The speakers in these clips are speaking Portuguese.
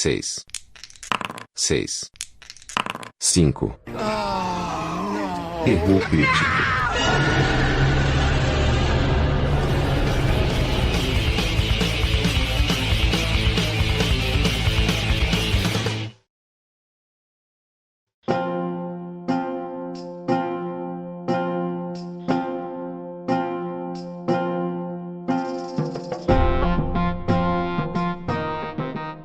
6, 6, 5. Erro crítico.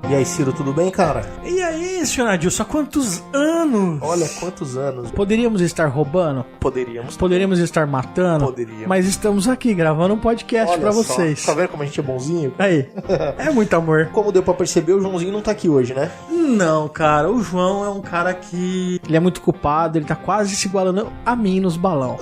E aí, Ciro, tudo bem, cara? E aí, senhor Adilson, há quantos anos? Olha, quantos anos. Poderíamos estar roubando? Poderíamos. Poderíamos estar matando? Poderíamos. Mas estamos aqui gravando um podcast Olha pra só, vocês. Tá vendo como a gente é bonzinho? Aí, é muito amor. Como deu pra perceber, o Joãozinho não tá aqui hoje, né? Não, cara, o João é um cara que... Ele é muito culpado, ele tá quase se igualando a mim nos balão.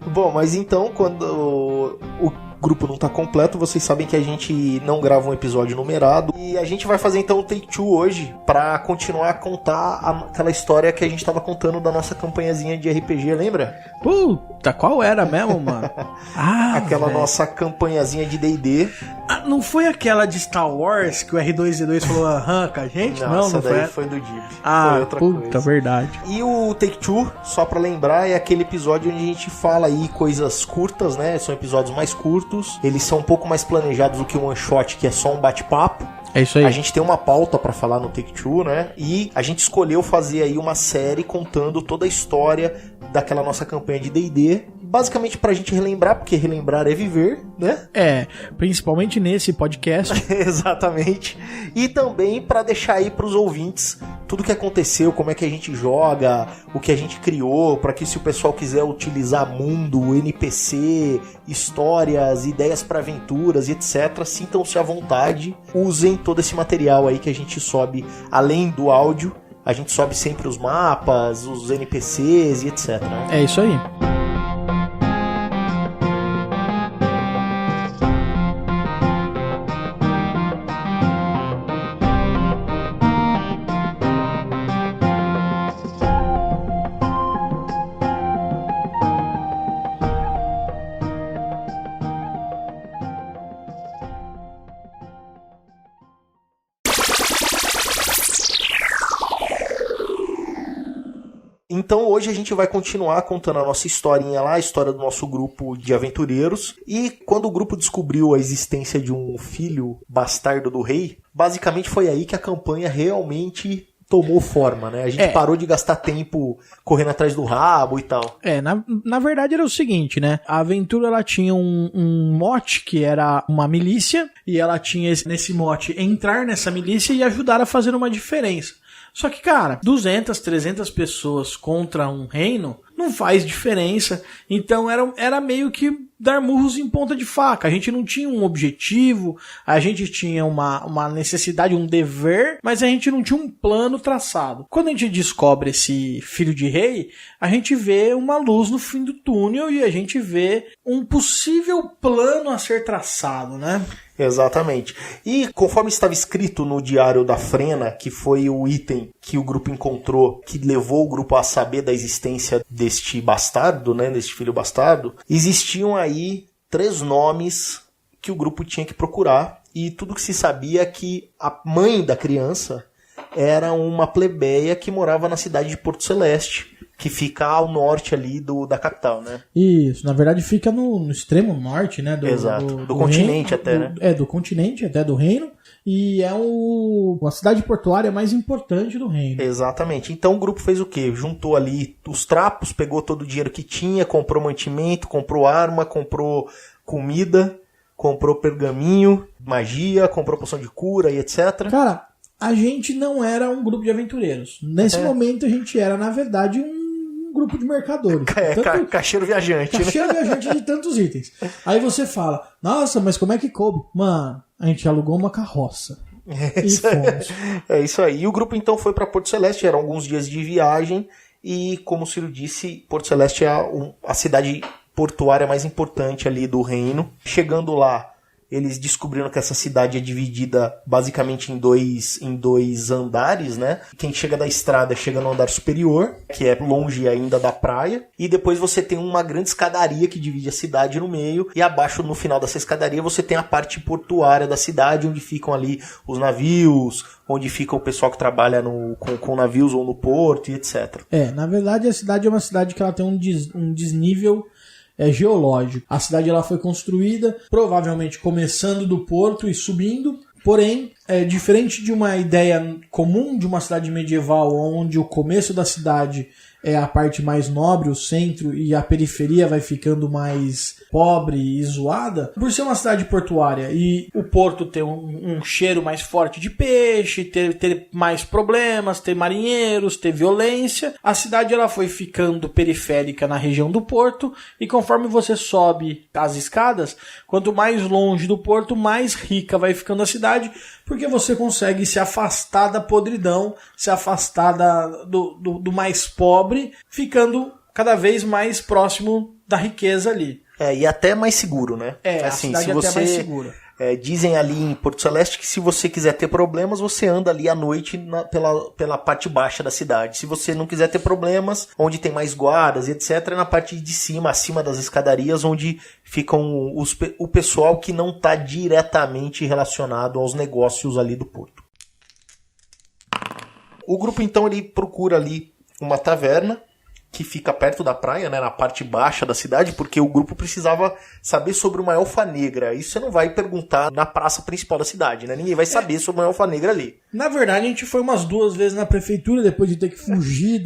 Bom, mas então, quando o grupo não tá completo, vocês sabem que a gente não grava um episódio numerado. E a gente vai fazer então o Take Two hoje pra continuar a contar aquela história que a gente tava contando da nossa campanhazinha de RPG, lembra? Puta, qual era mesmo, mano? Aquela velho. nossa campanhazinha de D&D. Ah, não foi aquela de Star Wars que o R2-D2 falou arranca a gente? Não, essa não daí foi. foi do Dib. Ah, foi outra puta, coisa. verdade. E o Take Two, só pra lembrar, é aquele episódio onde a gente fala aí coisas curtas, né? São episódios mais curtos. Eles são um pouco mais planejados do que o One Shot, que é só um bate-papo. É isso aí. A gente tem uma pauta pra falar no Take Two, né? E a gente escolheu fazer aí uma série contando toda a história daquela nossa campanha de D&D. Basicamente pra gente relembrar, porque relembrar é viver, né? É, principalmente nesse podcast. Exatamente. E também pra deixar aí pros ouvintes tudo que aconteceu, como é que a gente joga, o que a gente criou, pra que se o pessoal quiser utilizar mundo, NPC, histórias, ideias pra aventuras e etc, sintam-se à vontade, usem todo esse material aí que a gente sobe além do áudio. A gente sobe sempre os mapas, os NPCs e etc, né? É isso aí. Então hoje a gente vai continuar contando a nossa historinha lá, a história do nosso grupo de aventureiros. E quando o grupo descobriu a existência de um filho bastardo do rei, basicamente foi aí que a campanha realmente tomou forma, né? A gente parou de gastar tempo correndo atrás do rabo e tal. Na verdade era o seguinte, né? A aventura ela tinha um mote que era uma milícia, e ela tinha nesse mote entrar nessa milícia e ajudar a fazer uma diferença. Só que, cara, 200, 300 pessoas contra um reino não faz diferença. Então era meio que dar murros em ponta de faca. A gente não tinha um objetivo, a gente tinha uma necessidade, um dever, mas a gente não tinha um plano traçado. Quando a gente descobre esse filho de rei, a gente vê uma luz no fim do túnel e a gente vê um possível plano a ser traçado, né? Exatamente. E conforme estava escrito no diário da Frena, que foi o item que o grupo encontrou, que levou o grupo a saber da existência deste bastardo, né, deste filho bastardo, existiam aí 3 nomes que o grupo tinha que procurar, e tudo que se sabia é que a mãe da criança era uma plebeia que morava na cidade de Porto Celeste, que fica ao norte ali da capital, né? Isso, na verdade fica no extremo norte, né? Exato, do continente reino, até, né? Do continente, até do reino, e é a cidade portuária mais importante do reino. Exatamente, então o grupo fez o quê? Juntou ali os trapos, pegou todo o dinheiro que tinha, comprou mantimento, comprou arma, comprou comida, comprou pergaminho, magia, comprou poção de cura e etc. Cara, a gente não era um grupo de aventureiros. Nesse momento a gente era, na verdade, um grupo de mercadores. Caixeiro viajante. Caixeiro viajante de tantos itens. Aí você fala, nossa, mas como é que coube? Mano, a gente alugou uma carroça. É isso aí. E o grupo então foi para Porto Celeste, eram alguns dias de viagem, e como o Ciro disse, Porto Celeste é a cidade portuária mais importante ali do reino. Chegando lá, eles descobriram que essa cidade é dividida basicamente em dois andares, né? Quem chega da estrada chega no andar superior, que é longe ainda da praia, e depois você tem uma grande escadaria que divide a cidade no meio, e abaixo, no final dessa escadaria, você tem a parte portuária da cidade, onde ficam ali os navios, onde fica o pessoal que trabalha com navios ou no porto e etc. Na verdade a cidade é uma cidade que ela tem um desnível geológico. A cidade ela foi construída provavelmente começando do porto e subindo, porém, diferente de uma ideia comum de uma cidade medieval, onde o começo da cidade é a parte mais nobre, o centro, e a periferia vai ficando mais pobre e zoada, por ser uma cidade portuária e o porto ter um cheiro mais forte de peixe, ter mais problemas, ter marinheiros, ter violência, a cidade ela foi ficando periférica na região do porto, e conforme você sobe as escadas, quanto mais longe do porto, mais rica vai ficando a cidade, porque você consegue se afastar da podridão, se afastar do mais pobre, ficando cada vez mais próximo da riqueza ali. E até mais seguro, né? Assim, a cidade é até mais segura. Dizem ali em Porto Celeste que se você quiser ter problemas, você anda ali à noite pela parte baixa da cidade. Se você não quiser ter problemas, onde tem mais guardas e etc., é na parte de cima, acima das escadarias, onde ficam o pessoal que não está diretamente relacionado aos negócios ali do porto. O grupo então ele procura ali uma taverna que fica perto da praia, né, na parte baixa da cidade, porque o grupo precisava saber sobre uma elfa negra. Isso você não vai perguntar na praça principal da cidade, né? Ninguém vai saber sobre uma elfa negra ali. Na verdade, a gente foi umas 2 vezes na prefeitura, depois de ter que fugir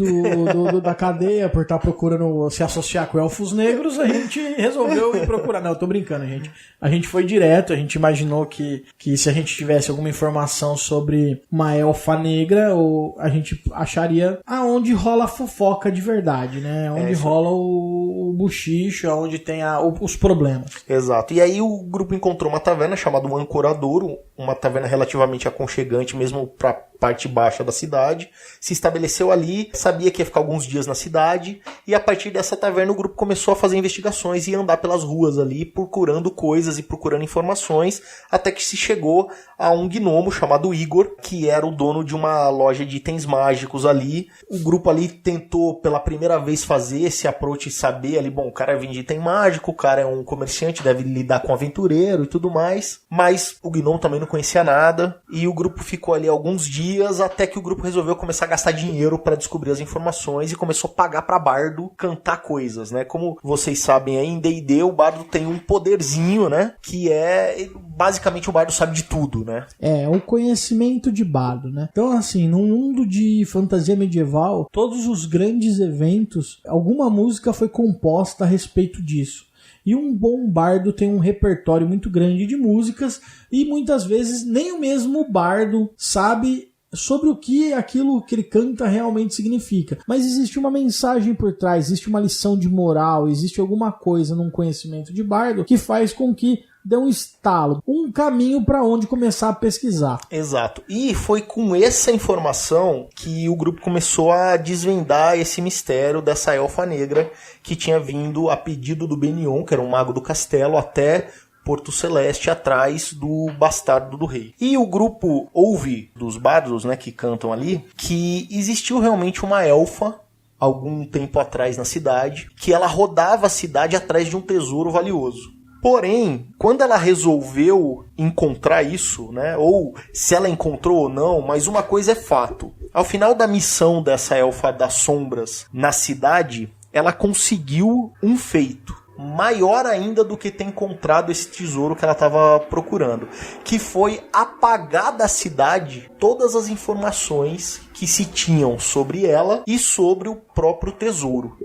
da cadeia por estar procurando se associar com elfos negros, a gente resolveu ir procurar. Não, eu tô brincando, gente. A gente foi direto, a gente imaginou que se a gente tivesse alguma informação sobre uma elfa negra, a gente acharia aonde rola a fofoca de verdade, né? Onde rola o buchicho, onde tem os problemas. Exato. E aí o grupo encontrou uma taverna chamada o Ancoradouro, uma taverna relativamente aconchegante, mesmo para parte baixa da cidade, se estabeleceu ali, sabia que ia ficar alguns dias na cidade, e a partir dessa taverna o grupo começou a fazer investigações e andar pelas ruas ali, procurando coisas e procurando informações, até que se chegou a um gnomo chamado Igor, que era o dono de uma loja de itens mágicos ali. O grupo ali tentou pela primeira vez fazer esse approach e saber ali, bom, o cara vende item mágico, o cara é um comerciante, deve lidar com aventureiro e tudo mais, mas o gnomo também não conhecia nada, e o grupo ficou ali alguns dias, até que o grupo resolveu começar a gastar dinheiro para descobrir as informações e começou a pagar para bardo cantar coisas, né? Como vocês sabem aí, em D&D o bardo tem um poderzinho, né? Que é, basicamente, o bardo sabe de tudo, né? O conhecimento de bardo, né? Então, assim, num mundo de fantasia medieval, todos os grandes eventos, alguma música foi composta a respeito disso. E um bom bardo tem um repertório muito grande de músicas, e muitas vezes nem o mesmo bardo sabe sobre o que aquilo que ele canta realmente significa. Mas existe uma mensagem por trás, existe uma lição de moral, existe alguma coisa num conhecimento de bardo que faz com que dê um estalo, um caminho para onde começar a pesquisar. Exato. E foi com essa informação que o grupo começou a desvendar esse mistério dessa elfa negra que tinha vindo a pedido do Benion, que era um mago do castelo, até Porto Celeste, atrás do bastardo do rei. E o grupo ouve dos bardos, né, que cantam ali, que existiu realmente uma elfa algum tempo atrás na cidade, que ela rodava a cidade atrás de um tesouro valioso. Porém, quando ela resolveu encontrar isso, né, ou se ela encontrou ou não, mas uma coisa é fato. Ao final da missão dessa elfa das sombras na cidade, ela conseguiu um feito maior ainda do que ter encontrado esse tesouro que ela estava procurando, que foi apagar da cidade todas as informações que se tinham sobre ela e sobre o próprio tesouro.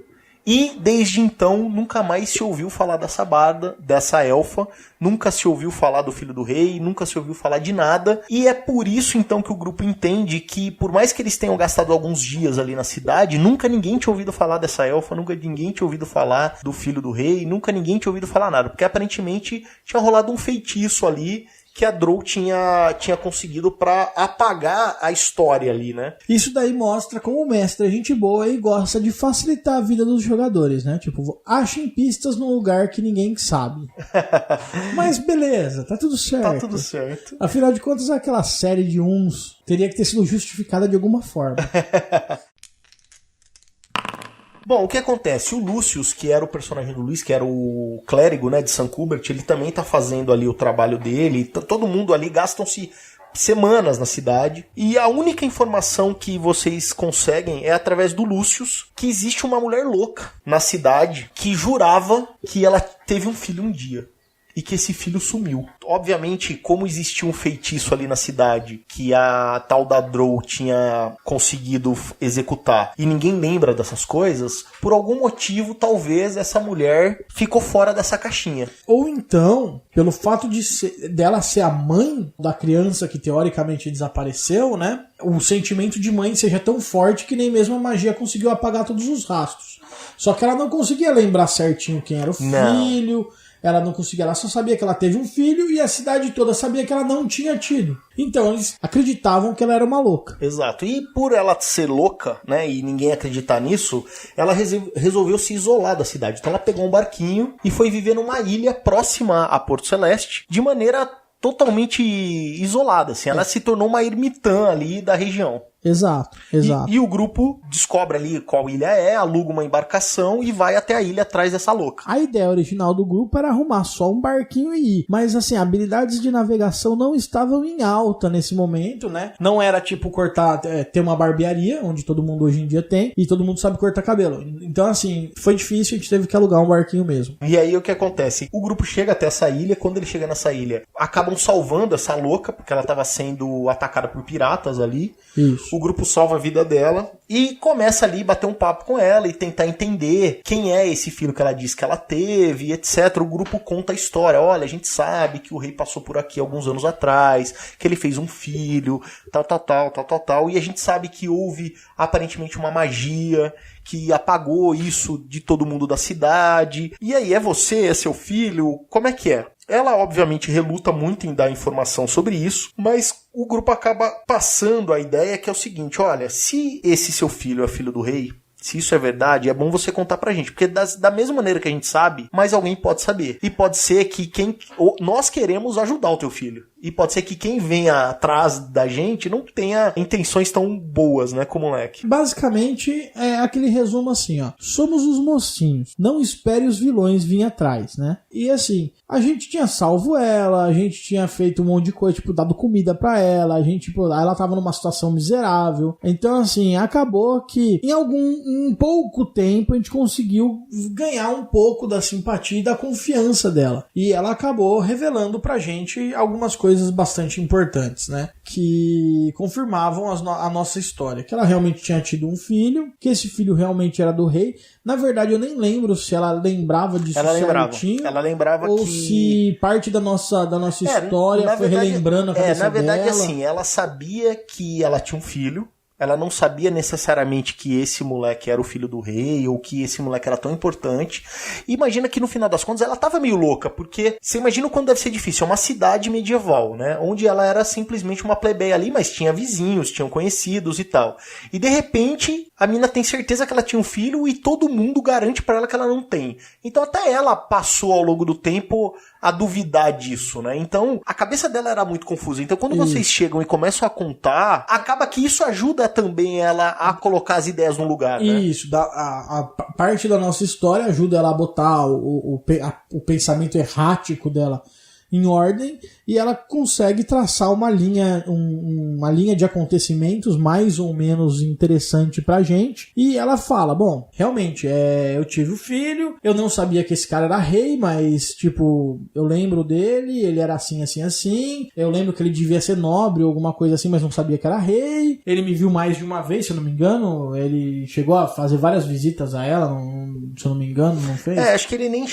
E desde então nunca mais se ouviu falar dessa barda, dessa elfa, nunca se ouviu falar do filho do rei, nunca se ouviu falar de nada. E é por isso então que o grupo entende que, por mais que eles tenham gastado alguns dias ali na cidade, nunca ninguém tinha ouvido falar dessa elfa, nunca ninguém tinha ouvido falar do filho do rei, nunca ninguém tinha ouvido falar nada, porque aparentemente tinha rolado um feitiço ali que a Drow tinha conseguido pra apagar a história ali, né? Isso daí mostra como o mestre é gente boa e gosta de facilitar a vida dos jogadores, né? Tipo, achem pistas num lugar que ninguém sabe. Mas beleza, tá tudo certo. Tá tudo certo. Afinal de contas, aquela série de uns teria que ter sido justificada de alguma forma. Bom, o que acontece? O Lucius, que era o personagem do Luiz, que era o clérigo, né, de St. Hubert, ele também tá fazendo ali o trabalho dele. Todo mundo ali gastam-se semanas na cidade. E a única informação que vocês conseguem é através do Lucius, que existe uma mulher louca na cidade que jurava que ela teve um filho um dia. E que esse filho sumiu. Obviamente, como existia um feitiço ali na cidade que a tal da Drow tinha conseguido executar e ninguém lembra dessas coisas, por algum motivo, talvez essa mulher ficou fora dessa caixinha. Ou então, pelo fato dela ser a mãe da criança que teoricamente desapareceu, né? O sentimento de mãe seja tão forte que nem mesmo a magia conseguiu apagar todos os rastros. Só que ela não conseguia lembrar certinho quem era o filho... Ela não conseguia, ela só sabia que ela teve um filho e a cidade toda sabia que ela não tinha tido. Então eles acreditavam que ela era uma louca. Exato. E por ela ser louca, né, e ninguém acreditar nisso, ela resolveu se isolar da cidade. Então ela pegou um barquinho e foi viver numa ilha próxima a Porto Celeste, de maneira totalmente isolada, assim. Ela se tornou uma ermitã ali da região. Exato. E o grupo descobre ali qual ilha é, aluga uma embarcação e vai até a ilha atrás dessa louca. A ideia original do grupo era arrumar só um barquinho e ir. Mas assim, habilidades de navegação não estavam em alta nesse momento, né? Não era tipo cortar, ter uma barbearia, onde todo mundo hoje em dia tem, e todo mundo sabe cortar cabelo. Então assim, foi difícil, a gente teve que alugar um barquinho mesmo. E aí o que acontece? O grupo chega até essa ilha, quando ele chega nessa ilha, acabam salvando essa louca, porque ela estava sendo atacada por piratas ali. Isso. O grupo salva a vida dela e começa ali a bater um papo com ela e tentar entender quem é esse filho que ela disse que ela teve, etc. O grupo conta a história. Olha, a gente sabe que o rei passou por aqui alguns anos atrás, que ele fez um filho, tal. E a gente sabe que houve aparentemente uma magia que apagou isso de todo mundo da cidade. E aí, é você? É seu filho? Como é que é? Ela, obviamente, reluta muito em dar informação sobre isso, mas o grupo acaba passando a ideia que é o seguinte, olha, se esse seu filho é filho do rei, se isso é verdade, é bom você contar pra gente, porque da mesma maneira que a gente sabe, mais alguém pode saber. E pode ser que nós queremos ajudar o teu filho. E pode ser que quem venha atrás da gente não tenha intenções tão boas, né, como o moleque. Basicamente, é aquele resumo assim, ó. Somos os mocinhos. Não espere os vilões vir atrás, né? E assim, a gente tinha salvo ela, a gente tinha feito um monte de coisa, tipo, dado comida pra ela, a gente, tipo, ela tava numa situação miserável. Então, assim, acabou que em pouco tempo a gente conseguiu ganhar um pouco da simpatia e da confiança dela. E ela acabou revelando pra gente algumas coisas bastante importantes, né? Que confirmavam a nossa história. Que ela realmente tinha tido um filho, que esse filho realmente era do rei. Na verdade, eu nem lembro se ela lembrava disso certinho. Ela lembrava ou se parte da nossa história foi relembrando a cabeça dela. Na verdade, assim, ela sabia que ela tinha um filho. Ela não sabia necessariamente que esse moleque era o filho do rei ou que esse moleque era tão importante. E imagina que no final das contas ela tava meio louca, porque você imagina o quanto deve ser difícil. É uma cidade medieval, né? Onde ela era simplesmente uma plebeia ali, mas tinha vizinhos, tinham conhecidos e tal. E de repente a mina tem certeza que ela tinha um filho e todo mundo garante pra ela que ela não tem. Então até ela passou ao longo do tempo a duvidar disso, né? Então a cabeça dela era muito confusa. Então quando vocês chegam e começam a contar, acaba que isso ajuda também ela a colocar as ideias no lugar, né? Isso, a parte da nossa história ajuda ela a botar o pensamento errático dela em ordem e ela consegue traçar uma linha de acontecimentos mais ou menos interessante pra gente. E ela fala, bom, realmente, eu tive um filho, eu não sabia que esse cara era rei, mas, tipo, eu lembro dele, ele era assim, eu lembro que ele devia ser nobre ou alguma coisa assim, mas não sabia que era rei. Ele me viu mais de uma vez, se eu não me engano, ele chegou a fazer várias visitas a ela, se eu não me engano, não fez? Acho que ele nem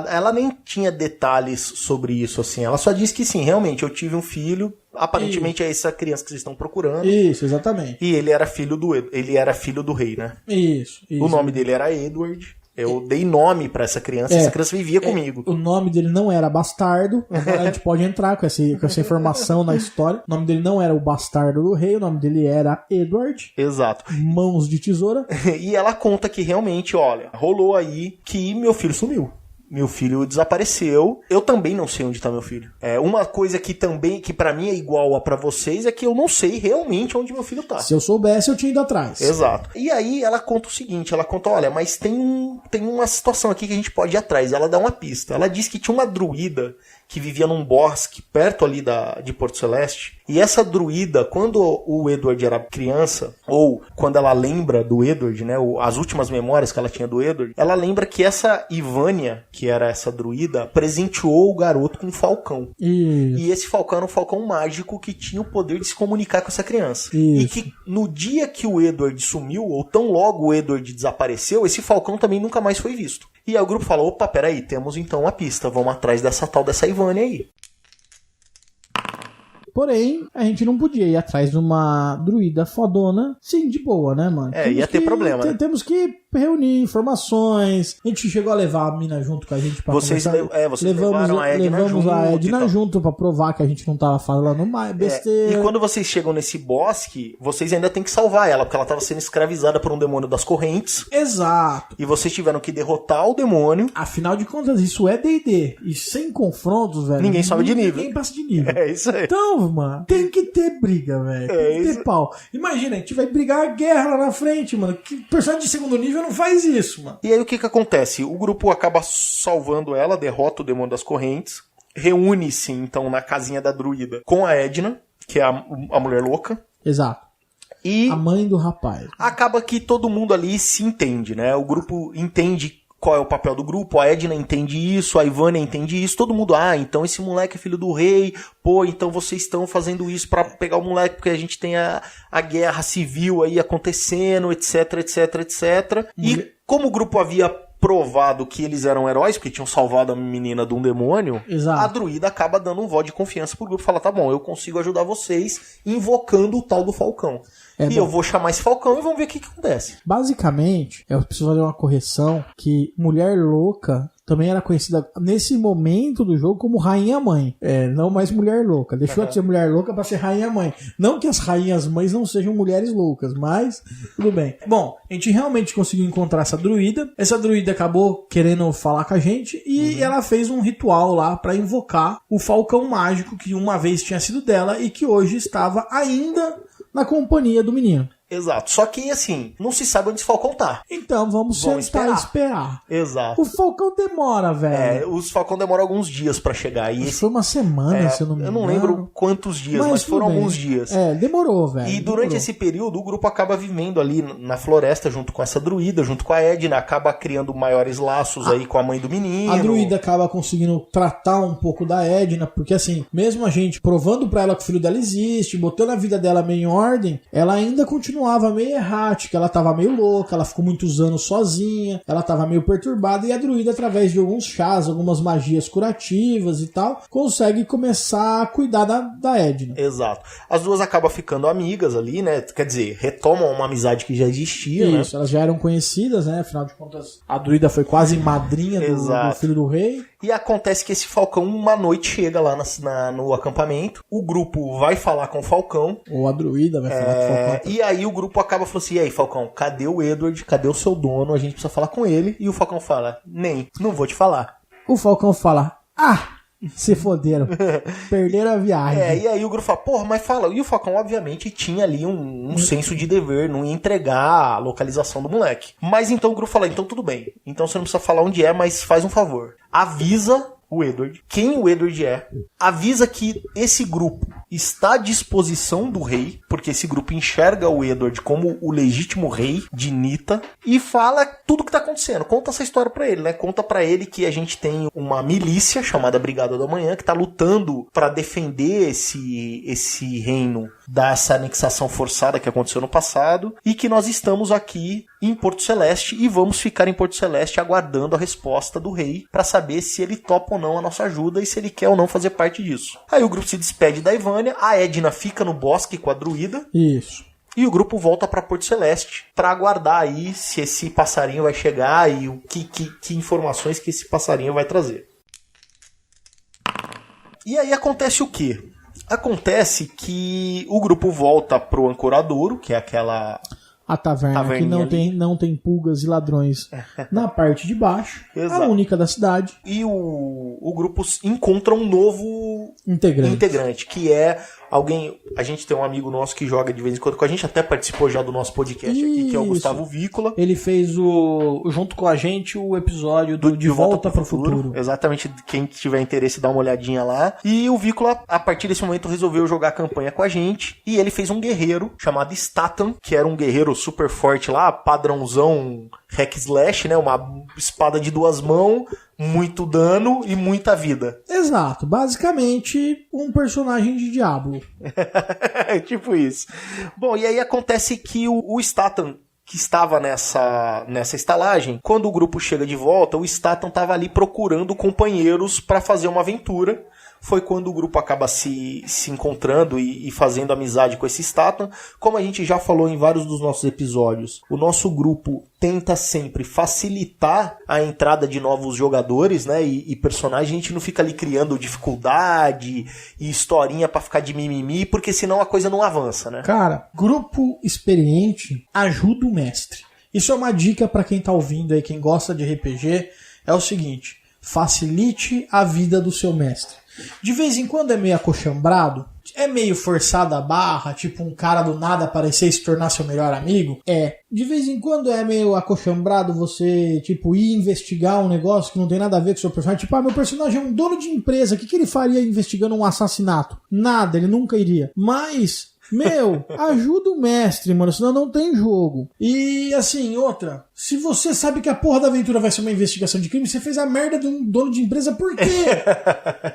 ela nem tinha detalhes sobre isso, assim. Ela só disse que sim, realmente, eu tive um filho, aparentemente é essa criança que vocês estão procurando. Isso, exatamente. E ele era filho do rei, né? Isso. O nome dele era Edward. Eu dei nome pra essa criança e essa criança vivia comigo. O nome dele não era Bastardo. Agora a gente pode entrar com essa informação na história. O nome dele não era o Bastardo do Rei, o nome dele era Edward. Exato. Mãos de tesoura. E ela conta que realmente, olha, rolou aí que meu filho sumiu. Meu filho desapareceu. Eu também não sei onde tá meu filho. Uma coisa que também, que pra mim é igual a pra vocês, é que eu não sei realmente onde meu filho tá. Se eu soubesse, eu tinha ido atrás. Exato. E aí ela conta o seguinte, ela conta, olha, mas tem uma situação aqui que a gente pode ir atrás. Ela dá uma pista. Ela diz que tinha uma druida que vivia num bosque perto ali de Porto Celeste. E essa druida, quando o Edward era criança, ou quando ela lembra do Edward, né, as últimas memórias que ela tinha do Edward, ela lembra que essa Ivânia, que era essa druida, presenteou o garoto com um falcão. Isso. E esse falcão era um falcão mágico que tinha o poder de se comunicar com essa criança. Isso. E que no dia que o Edward sumiu, ou tão logo o Edward desapareceu, esse falcão também nunca mais foi visto. E aí o grupo falou, opa, peraí, temos então uma pista, vamos atrás dessa Ivânia aí. Porém, a gente não podia ir atrás de uma druida fodona, sim, de boa, né, mano? Ia ter problema, né? Temos que reunir informações. A gente chegou a levar a mina junto com a gente pra vocês levaram a Edna levamos junto. A Edna junto pra provar que a gente não tava falando mais besteira. E quando vocês chegam nesse bosque, vocês ainda tem que salvar ela, porque ela tava sendo escravizada por um demônio das correntes. Exato. E vocês tiveram que derrotar o demônio. Afinal de contas, isso é D&D. E sem confrontos, velho, ninguém sobe de nível. Ninguém passa de nível. É isso aí. Então, mano, tem que ter briga, velho. Tem que ter pau. Imagina, a gente vai brigar a guerra lá na frente, mano. Que personagem de segundo nível não faz isso, mano. E aí o que acontece? O grupo acaba salvando ela, derrota o demônio das correntes, reúne-se então na casinha da druida com a Edna, que é a mulher louca. Exato. E a mãe do rapaz. Acaba que todo mundo ali se entende, né? O grupo entende qual é o papel do grupo, a Edna entende isso, a Ivânia entende isso, todo mundo, então esse moleque é filho do rei, então vocês estão fazendo isso pra pegar o moleque porque a gente tem a guerra civil aí acontecendo, etc, etc, etc. E como o grupo havia provado que eles eram heróis, porque tinham salvado a menina de um demônio, exato, a druida acaba dando um voto de confiança pro grupo, fala, tá bom, eu consigo ajudar vocês invocando o tal do falcão. Eu vou chamar esse falcão e vamos ver o que acontece. Basicamente, eu preciso fazer uma correção, que Mulher Louca também era conhecida nesse momento do jogo como Rainha Mãe. Não mais Mulher Louca. Deixou de ser Mulher Louca para ser Rainha Mãe. Não que as Rainhas Mães não sejam mulheres loucas, mas tudo bem. Bom, a gente realmente conseguiu encontrar essa druida. Essa druida acabou querendo falar com a gente e ela fez um ritual lá para invocar o falcão mágico que uma vez tinha sido dela e que hoje estava ainda na companhia do menino. Exato. Só que, assim, não se sabe onde esse falcão tá. Então, vamos sentar e esperar. Exato. O falcão demora, velho. Os falcão demoram alguns dias pra chegar. E foi uma semana, se eu não me engano. Eu não lembro quantos dias, mas foram alguns dias. Demorou, velho. E durante esse período, o grupo acaba vivendo ali na floresta, junto com essa druida, junto com a Edna, acaba criando maiores laços aí com a mãe do menino. A druida acaba conseguindo tratar um pouco da Edna, porque assim, mesmo a gente provando pra ela que o filho dela existe, botando a vida dela meio em ordem, ela ainda continuava meio errática, ela tava meio louca, ela ficou muitos anos sozinha, ela tava meio perturbada, e a druida, através de alguns chás, algumas magias curativas e tal, consegue começar a cuidar da Edna. Exato. As duas acabam ficando amigas ali, né? Quer dizer, retomam uma amizade que já existia, né? Isso, elas já eram conhecidas, né? Afinal de contas, a druida foi quase madrinha do filho do rei. E acontece que esse falcão, uma noite, chega lá no acampamento, o grupo vai falar com o falcão. Ou a druida vai falar com o falcão. E aí o grupo acaba falando assim, e aí, falcão, cadê o Edward? Cadê o seu dono? A gente precisa falar com ele. E o falcão fala, não vou te falar. O falcão fala, se foderam. Perderam a viagem. E aí o grupo fala, porra, mas fala. E o falcão, obviamente, tinha ali um senso de dever, não ia entregar a localização do moleque. Mas então o grupo fala, então tudo bem. Então você não precisa falar onde é, mas faz um favor. Avisa o Edward, quem o Edward é, avisa que esse grupo está à disposição do rei, porque esse grupo enxerga o Edward como o legítimo rei de Nita, e fala tudo o que está acontecendo. Conta essa história pra ele, né? Conta pra ele que a gente tem uma milícia chamada Brigada da Manhã, que tá lutando para defender esse reino dessa anexação forçada que aconteceu no passado, e que nós estamos aqui em Porto Celeste e vamos ficar em Porto Celeste aguardando a resposta do rei para saber se ele topa ou não a nossa ajuda e se ele quer ou não fazer parte disso. Aí o grupo se despede da Ivânia, a Edna fica no bosque com a druida. Isso. E o grupo volta para Porto Celeste para aguardar aí se esse passarinho vai chegar e o que informações que esse passarinho vai trazer. E aí acontece o quê? Acontece que o grupo volta pro Ancoradouro, que é aquela... A taverna que não tem pulgas e ladrões na parte de baixo. Exato. A única da cidade. E o grupo encontra um novo integrante, que é alguém... A gente tem um amigo nosso que joga de vez em quando com a gente, até participou já do nosso podcast aqui, que é o Gustavo Vícola. Ele fez junto com a gente o episódio do De Volta pro Futuro. Exatamente, quem tiver interesse dá uma olhadinha lá. E o Vícola, a partir desse momento, resolveu jogar a campanha com a gente. E ele fez um guerreiro chamado Statan, que era um guerreiro super forte lá, padrãozão hack slash, né? Uma espada de 2 mãos, muito dano e muita vida. Exato, basicamente um personagem de Diablo. É tipo isso. Bom, e aí acontece que o Statan, que estava nessa estalagem, quando o grupo chega de volta, o Statan estava ali procurando companheiros para fazer uma aventura. Foi quando o grupo acaba se encontrando e fazendo amizade com esse Statan. Como a gente já falou em vários dos nossos episódios, o nosso grupo tenta sempre facilitar a entrada de novos jogadores, né, e personagens. A gente não fica ali criando dificuldade e historinha pra ficar de mimimi, porque senão a coisa não avança, né? Cara, grupo experiente ajuda o mestre. Isso é uma dica pra quem tá ouvindo aí, quem gosta de RPG, é o seguinte: facilite a vida do seu mestre. De vez em quando é meio acochambrado, é meio forçada a barra, tipo um cara do nada aparecer e se tornar seu melhor amigo. De vez em quando é meio acochambrado você, tipo, ir investigar um negócio que não tem nada a ver com o seu personagem. Tipo, meu personagem é um dono de empresa, o que ele faria investigando um assassinato? Nada, ele nunca iria. Mas... ajuda o mestre, mano, senão não tem jogo. E, assim, outra, se você sabe que a porra da aventura vai ser uma investigação de crime, você fez a merda de um dono de empresa, por quê?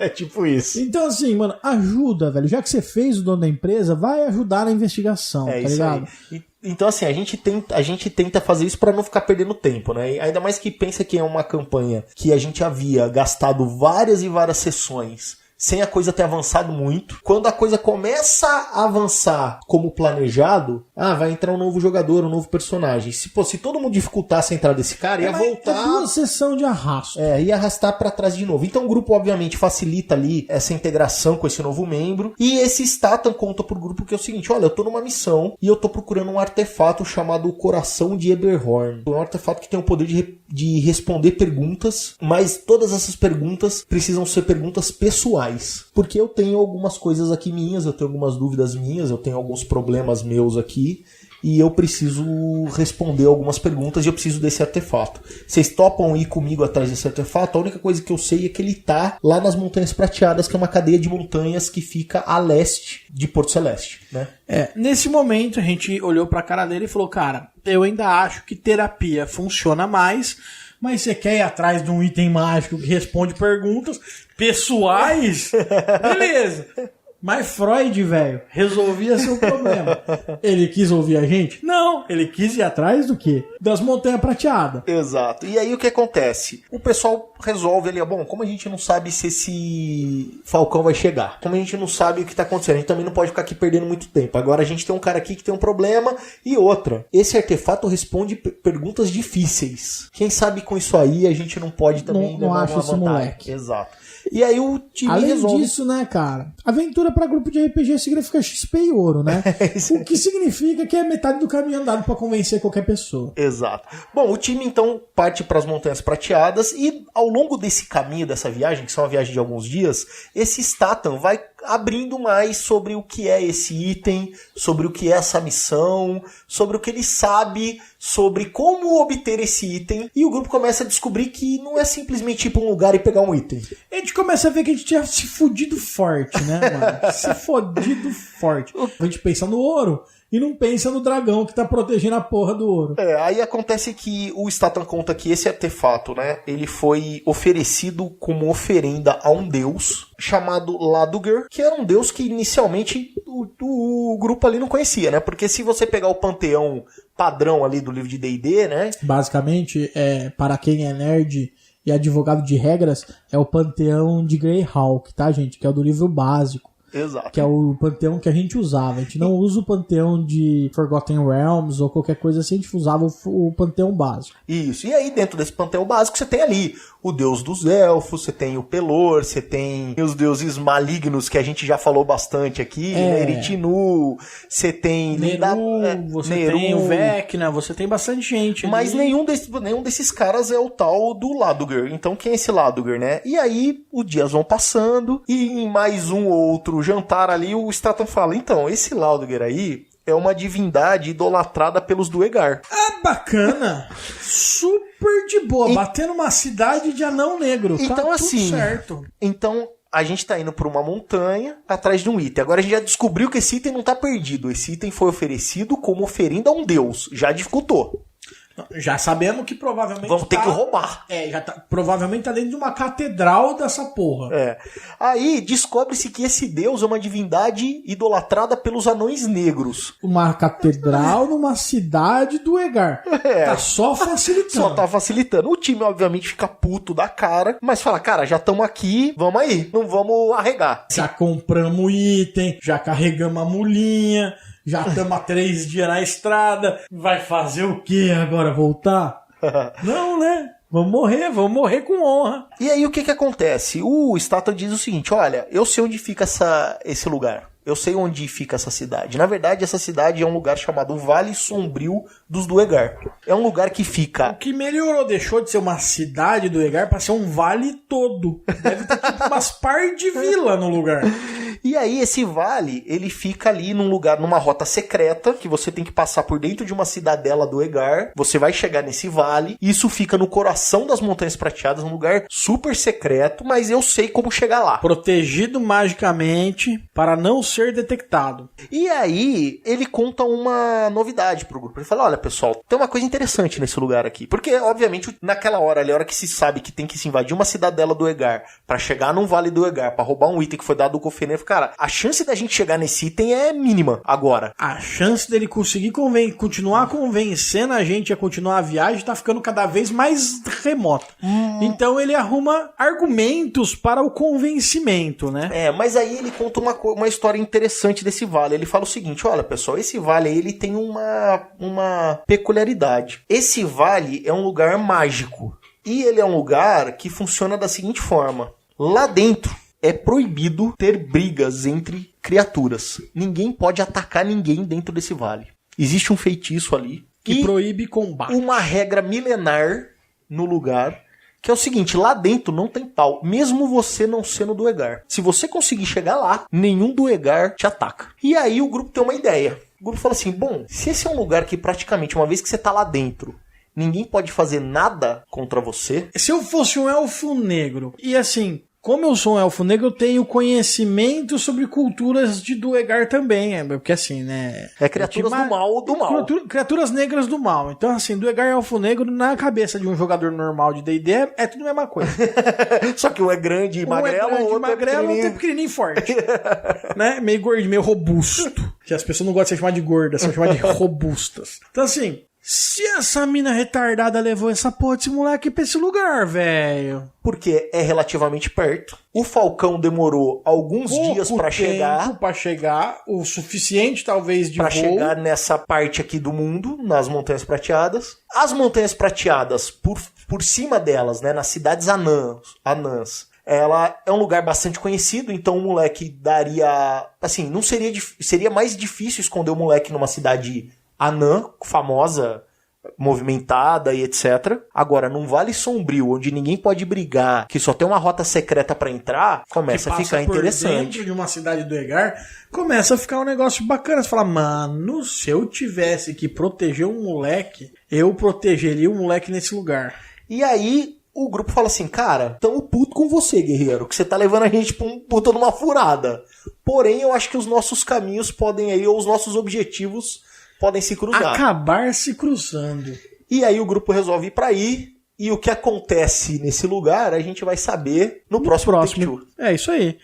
É tipo isso. Então, assim, mano, ajuda, velho. Já que você fez o dono da empresa, vai ajudar na investigação, tá ligado? Aí. Então, assim, a gente tenta fazer isso pra não ficar perdendo tempo, né? E ainda mais que pensa que é uma campanha que a gente havia gastado várias e várias sessões sem a coisa ter avançado muito. Quando a coisa começa a avançar como planejado, vai entrar um novo jogador, um novo personagem. Se todo mundo dificultasse a entrada desse cara, ia voltar... É 2 sessões de arrasto. Ia arrastar pra trás de novo. Então o grupo, obviamente, facilita ali essa integração com esse novo membro. E esse Statan conta pro grupo que é o seguinte: olha, eu tô numa missão e eu tô procurando um artefato chamado Coração de Eberhorn. É um artefato que tem o poder de responder perguntas, mas todas essas perguntas precisam ser perguntas pessoais. Porque eu tenho algumas coisas aqui minhas, eu tenho algumas dúvidas minhas, eu tenho alguns problemas meus aqui, e eu preciso responder algumas perguntas e eu preciso desse artefato. Vocês topam ir comigo atrás desse artefato? A única coisa que eu sei é que ele tá lá nas Montanhas Prateadas, que é uma cadeia de montanhas que fica a leste de Porto Celeste, né? Nesse momento a gente olhou pra cara dele e falou: cara, eu ainda acho que terapia funciona mais, mas você quer ir atrás de um item mágico que responde perguntas pessoais? Beleza. Mas Freud, velho, resolvia seu problema. Ele quis ouvir a gente? Não. Ele quis ir atrás do quê? Das Montanhas Prateadas. Exato. E aí o que acontece? O pessoal resolve ali, como a gente não sabe se esse Falcão vai chegar, como a gente não sabe o que tá acontecendo, a gente também não pode ficar aqui perdendo muito tempo. Agora a gente tem um cara aqui que tem um problema e outra. Esse artefato responde perguntas difíceis. Quem sabe com isso aí a gente não pode também não acha esse moleque. Exato. E aí o time resolve... Além disso, né, cara? Aventura pra grupo de RPG significa XP e ouro, né? O que significa que é metade do caminho andado pra convencer qualquer pessoa. Exato. Bom, o time então parte para as Montanhas Prateadas e ao longo desse caminho, dessa viagem, que são uma viagem de alguns dias, esse Statan vai abrindo mais sobre o que é esse item, sobre o que é essa missão, sobre o que ele sabe, sobre como obter esse item, e o grupo começa a descobrir que não é simplesmente ir pra um lugar e pegar um item. A gente começa a ver que a gente tinha se fudido forte, né, mano? Se fodido forte. A gente pensa no ouro e não pensa no dragão que tá protegendo a porra do ouro. Aí acontece que o Statan conta que esse artefato, né, ele foi oferecido como oferenda a um deus chamado Laduger, que era um deus que inicialmente o grupo ali não conhecia, né? Porque se você pegar o panteão padrão ali do livro de D&D, né? Basicamente, para quem é nerd e advogado de regras, é o panteão de Greyhawk, tá, gente? Que é o do livro básico. Exato. Que é o panteão que a gente usava. A gente não usa o panteão de Forgotten Realms ou qualquer coisa assim, a gente usava o panteão básico. Isso. E aí, dentro desse panteão básico, você tem ali o deus dos elfos, você tem o Pelor, você tem os deuses malignos, que a gente já falou bastante aqui, né? Eritinu, você tem... Neru, você Neru, tem o Vecna, você tem bastante gente. Mas ali. nenhum desses caras é o tal do Laduger. Então, quem é esse Laduger, né? E aí, os dias vão passando, e em mais um ou outro jantar ali, o Straton fala, então, esse Laduger aí é uma divindade idolatrada pelos Duergar. Ah, bacana! Super de boa, batendo uma cidade de anão negro. Então, tá assim, tudo certo. Então, a gente tá indo por uma montanha atrás de um item. Agora a gente já descobriu que esse item não tá perdido. Esse item foi oferecido como oferenda a um deus. Já dificultou. Já sabemos que provavelmente Vamos ter que roubar. Provavelmente tá dentro de uma catedral dessa porra. Aí descobre-se que esse deus é uma divindade idolatrada pelos anões negros. Uma catedral numa cidade do Egar. Tá só facilitando. Só tá facilitando. O time, obviamente, fica puto da cara, mas fala, cara, já estamos aqui, vamos aí, não vamos arregar. Já compramos item, já carregamos a mulinha, já estamos há 3 dias na estrada. Vai fazer o quê agora? Voltar? Não, né? Vamos morrer com honra. E aí o que acontece? O Staton diz o seguinte, olha, eu sei onde fica esse lugar. Eu sei onde fica essa cidade. Na verdade, essa cidade é um lugar chamado Vale Sombrio dos Duergar. É um lugar que fica... O que melhorou, deixou de ser uma cidade do Egar para ser um vale todo. Deve ter tipo umas par de vila no lugar. E aí esse vale, ele fica ali num lugar, numa rota secreta, que você tem que passar por dentro de uma cidadela do Egar. Você vai chegar nesse vale. Isso fica no coração das Montanhas Prateadas, um lugar super secreto, mas eu sei como chegar lá. Protegido magicamente para não ser detectado. E aí, ele conta uma novidade pro grupo. Ele fala, olha, pessoal, tem uma coisa interessante nesse lugar aqui. Porque, obviamente, naquela hora ali, a hora que se sabe que tem que se invadir uma cidadela do Egar pra chegar num vale do Egar, pra roubar um item que foi dado do Cofenef, cara, a chance da gente chegar nesse item é mínima agora. A chance dele conseguir continuar convencendo a gente a continuar a viagem tá ficando cada vez mais remota. Então ele arruma argumentos para o convencimento, né? Mas aí ele conta uma história interessante desse vale. Ele fala o seguinte, olha pessoal, esse vale aí ele tem uma peculiaridade. Esse vale é um lugar mágico. E ele é um lugar que funciona da seguinte forma. Lá dentro é proibido ter brigas entre criaturas. Ninguém pode atacar ninguém dentro desse vale. Existe um feitiço ali que proíbe combate. Uma regra milenar no lugar, que é o seguinte, lá dentro não tem pau, mesmo você não sendo Duergar. Se você conseguir chegar lá, nenhum Duergar te ataca. E aí o grupo tem uma ideia. O grupo fala assim, bom, se esse é um lugar que praticamente, uma vez que você tá lá dentro, ninguém pode fazer nada contra você... Se eu fosse um elfo negro, e assim... Como eu sou um elfo negro, eu tenho conhecimento sobre culturas de Duergar também. Porque assim, né... criaturas do mal do mal. Criaturas negras do mal. Então assim, Duergar e elfo negro, na cabeça de um jogador normal de D&D, é tudo a mesma coisa. Só que um é grande e magrelo, o outro é pequenininho e forte. Né? Meio gordinho, meio robusto. Que as pessoas não gostam de ser chamadas de gordas, são chamadas de robustas. Então assim... Se essa mina retardada levou essa porra desse moleque pra esse lugar, velho. Porque é relativamente perto. O Falcão demorou alguns dias pra chegar. Pra chegar, o suficiente talvez de pra voo. chegar nessa parte aqui do mundo, nas Montanhas Prateadas. As Montanhas Prateadas, por cima delas, né, nas cidades anãs, ela é um lugar bastante conhecido, então o moleque daria... Assim, não seria mais difícil esconder o moleque numa cidade anã, famosa, movimentada e etc. Agora, num vale sombrio, onde ninguém pode brigar, que só tem uma rota secreta pra entrar, começa a ficar interessante. Dentro de uma cidade do Egar, começa a ficar um negócio bacana. Você fala, mano, se eu tivesse que proteger um moleque, eu protegeria o moleque nesse lugar. E aí... O grupo fala assim, cara, tamo puto com você, guerreiro, que você tá levando a gente pra um puta numa furada. Porém, eu acho que os nossos caminhos podem aí, ou os nossos objetivos podem se cruzar. Acabar se cruzando. E aí o grupo resolve ir pra aí, e o que acontece nesse lugar, a gente vai saber no próximo. É isso aí.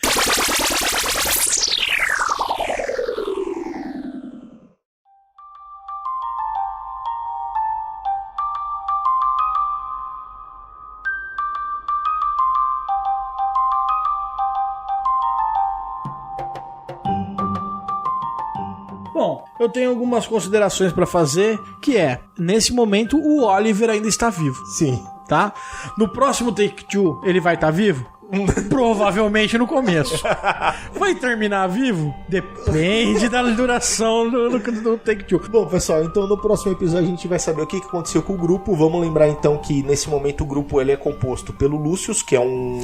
Bom, eu tenho algumas considerações pra fazer, que é, nesse momento, o Oliver ainda está vivo. Sim. Tá? No próximo Take-Two, ele vai estar vivo? Provavelmente no começo. Vai terminar vivo? Depende da duração do Take-Two. Bom, pessoal, então no próximo episódio a gente vai saber o que aconteceu com o grupo. Vamos lembrar então que nesse momento o grupo ele é composto pelo Lucius, que é um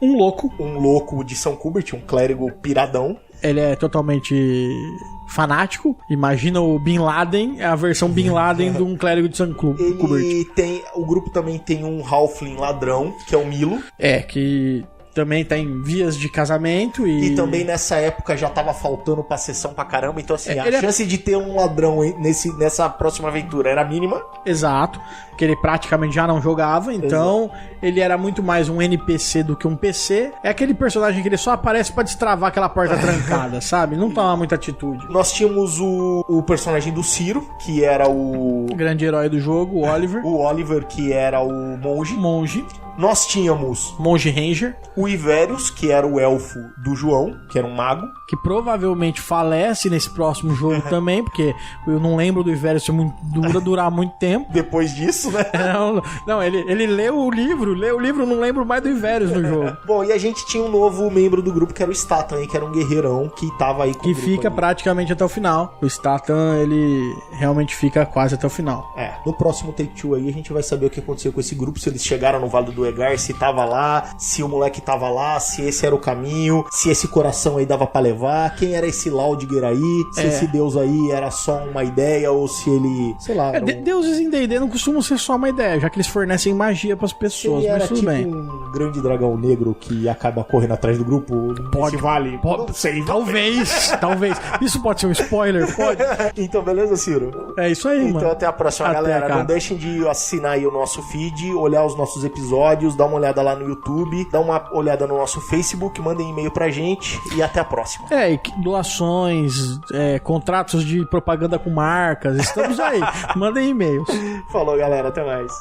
louco de São Kubert, um clérigo piradão. Ele é totalmente fanático. Imagina o Bin Laden, a versão Bin Laden de um clérigo de São Kubert. O grupo também tem um halfling ladrão, que é o Milo. Que também tá em vias de casamento e também nessa época já tava faltando pra sessão pra caramba, então assim, a chance de ter um ladrão nessa próxima aventura era mínima. Exato, porque ele praticamente já não jogava, então ele era muito mais um NPC do que um PC. É aquele personagem que ele só aparece pra destravar aquela porta trancada, sabe? Não toma muita atitude. Nós tínhamos o personagem do Ciro, que era o grande herói do jogo, o Oliver. O Oliver, que era o monge. Nós tínhamos Monge Ranger, o Iverius, que era o elfo do João, que era um mago. Que provavelmente falece nesse próximo jogo também, porque eu não lembro do Iverius durar muito tempo. Depois disso, né? Não, ele leu o livro, não lembro mais do Iverius no jogo. Bom, e a gente tinha um novo membro do grupo, que era o Statan, que era um guerreirão, que tava aí com que o grupo fica ali praticamente até o final. O Statan, ele realmente fica quase até o final. No próximo Take-Two aí a gente vai saber o que aconteceu com esse grupo, se eles chegaram no Vale do Egar, se tava lá, se o moleque tava lá, se esse era o caminho, se esse coração aí dava pra levar, quem era esse Laudiger aí, se esse deus aí era só uma ideia ou se ele, sei lá. Deuses em D&D não costumam ser só uma ideia, já que eles fornecem magia pras pessoas, ele mas era tudo tipo bem. Um grande dragão negro que acaba correndo atrás do grupo. Pode, vale. Não sei. Talvez. Isso pode ser um spoiler, pode. Então, beleza, Ciro? É isso aí, mano. Então, até a próxima, galera. Não deixem de assinar aí o nosso feed, olhar os nossos episódios, dar uma olhada lá no YouTube, dar uma olhada no nosso Facebook, mandem e-mail pra gente e até a próxima. E doações, contratos de propaganda com marcas, estamos aí. Mandem e-mails. Falou, galera. Até mais.